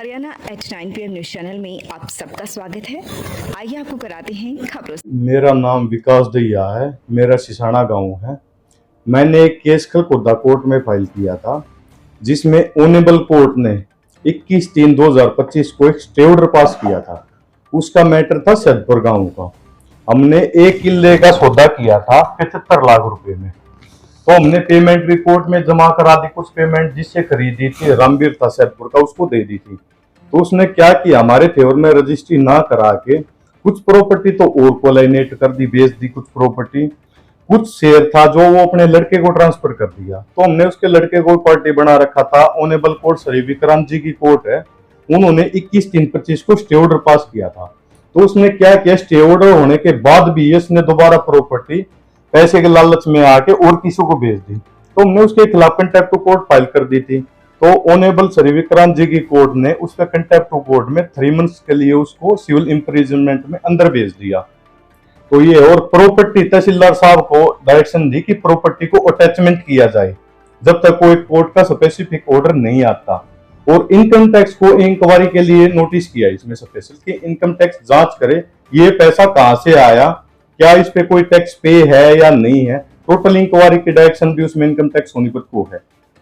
Haryana at 9 PM news channel में आप सबका स्वागत है। आइए आपको कराते हैं खबरों से। मेरा नाम विकास दहिया है। मेरा सिसाना गांव है। मैंने एक केस खलखोदा कोर्ट में फाइल किया था, जिसमें ऑनेबल कोर्ट ने 21/3/2025 को एक स्टे ऑर्डर पास किया था। उसका मैटर था सैदपुर गांव का। हमने 1 किले का सौदा किया था 75 लाख रुपए में। तो हमने पेमेंट भी कोर्ट में जमा करा दी। कुछ पेमेंट जिससे खरीदी थी, रामवीर था सैदपुर का, उसको दे दी थी। तो उसने क्या किया, हमारे फेवर में रजिस्ट्री ना करा के कुछ प्रॉपर्टी तो और कोलाइनेट कर दी, बेच दी। कुछ प्रॉपर्टी, कुछ शेयर था जो वो अपने लड़के को ट्रांसफर कर दिया। तो हमने उसके लड़के को पार्टी बना रखा था। ऑनेबल कोर्ट श्री विक्रांत जी की कोर्ट है, उन्होंने 21/3/25 को स्टे ऑर्डर पास किया था। तो उसने क्या किया, स्टे ऑर्डर होने के बाद भी इसने दोबारा प्रॉपर्टी पैसे के लालच में आके और किसी को भेज दी। तो हमने उसके खिलाफ कंटेम्प्ट ऑफ कोर्ट फाइल कर दी थी। तो ऑनेबल श्री विक्रांत जी की कोर्ट ने उस पर कंटेम्प्ट ऑफ कोर्ट में 3 मंथ्स के लिए उसको सिविल इम्प्रिजनमेंट में अंदर भेज दिया। तो ये, और प्रॉपर्टी तहसीलदार साहब को डायरेक्शन दी कि प्रॉपर्टी को अटैचमेंट किया जाए जब तक कोई कोर्ट का स्पेसिफिक ऑर्डर नहीं आता। और इनकम टैक्स को इंक्वायरी के लिए नोटिस किया इसमें स्पेशल, कि इनकम टैक्स जांच करे ये पैसा कहां से आया, क्या इस पे कोई टैक्स पे है या नहीं है। टोटल इंक्वायरी की डायरेक्शन भी उसमें इनकम टैक्स सोनीपत को है।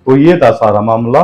तो ये था सारा मामला।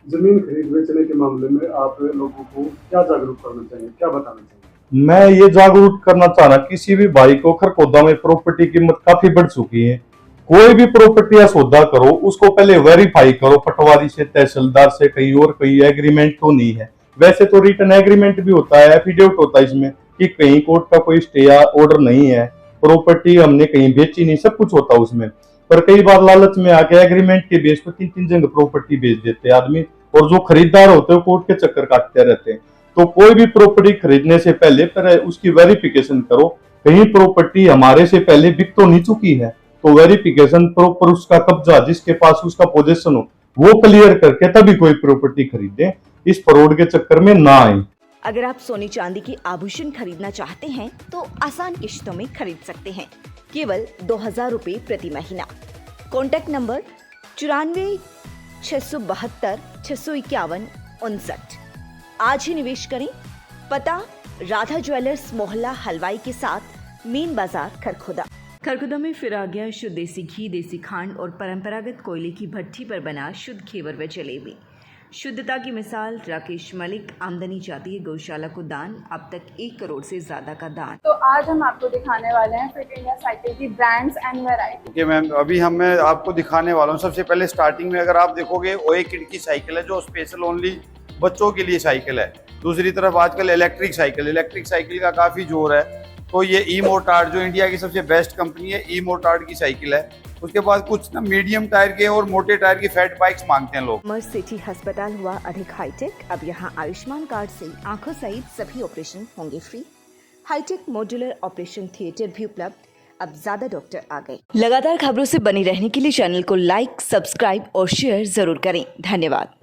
जमीन खरीद बेचने के मामले में आप लोगों को क्या जागरूक करना चाहिए, क्या बताना चाहिए? मैं ये जागरूक करना चाह रहा, किसी भी भाई को, खरखोदा में प्रॉपर्टी की कीमत काफी बढ़ चुकी है। कोई भी प्रॉपर्टी या सौदा करो, उसको पहले वेरीफाई करो पटवारी से, तहसीलदार से, कहीं और कहीं एग्रीमेंट तो नहीं है। वैसे तो रिटर्न एग्रीमेंट भी होता है, एफिडेविट होता है इसमें कि कहीं कोर्ट का कोई स्टे या ऑर्डर नहीं है, प्रॉपर्टी हमने कहीं बेची नहीं, सब कुछ होता है उसमें। पर कई बार लालच में आके एग्रीमेंट के बेस पर 3-3 जगह प्रॉपर्टी बेच देते हैं आदमी, और जो खरीदार होते हैं कोर्ट के चक्कर काटते रहते हैं। तो कोई भी प्रॉपर्टी खरीदने से पहले उसकी वेरिफिकेशन करो, कहीं प्रॉपर्टी हमारे से पहले बिक तो नहीं चुकी है। तो वेरिफिकेशन प्रॉपर, उसका कब्जा, जिसके पास उसका पोजीशन हो, वो क्लियर करके तभी कोई प्रॉपर्टी खरीदे। इस फ्रॉड के चक्कर में ना आए। अगर आप सोने चांदी के आभूषण खरीदना चाहते हैं तो आसान किश्तों में खरीद सकते हैं, केवल 2000 रुपए प्रति महीना। Contact number 94 672 651 59। आज ही निवेश करें। पता राधा ज्वेलर्स मोहल्ला हलवाई के साथ, मेन बाजार खरखोदा। खरखोदा में फिर आ गया शुद्ध देसी घी, देसी खांड और परंपरागत कोयले की भट्टी पर बना शुद्ध घेवर व जलेबी। शुद्धता की मिसाल राकेश मलिक। आमदनी जाती है गौशाला को दान, अब तक 1 करोड़ से ज्यादा का दान। तो आज हम आपको दिखाने वाले हैं फिट इंडिया साइकिल की brands and variety. Okay ma'am, अभी मैं आपको दिखाने वाला हूँ। सबसे पहले स्टार्टिंग में अगर आप देखोगे, ओए किड की साइकिल है जो स्पेशल ओनली बच्चों के लिए साइकिल है। दूसरी तरफ आजकल इलेक्ट्रिक साइकिल का काफी जोर है। तो ये ई मोटार्ड जो इंडिया की सबसे बेस्ट कंपनी है, ई मोटार्ड की साइकिल है। उसके बाद कुछ ना मीडियम टायर के और मोटे टायर की फैट बाइक्स मांगते हैं लोग। मर्स सिटी अस्पताल हुआ अधिक हाईटेक। अब यहाँ आयुष्मान कार्ड से आंखों सहित सभी ऑपरेशन होंगे free. Hi tech modular operation theatre भी उपलब्ध। अब ज्यादा डॉक्टर आ गए। लगातार खबरों से बने रहने के लिए चैनल को लाइक, सब्सक्राइब और शेयर जरूर करें। धन्यवाद।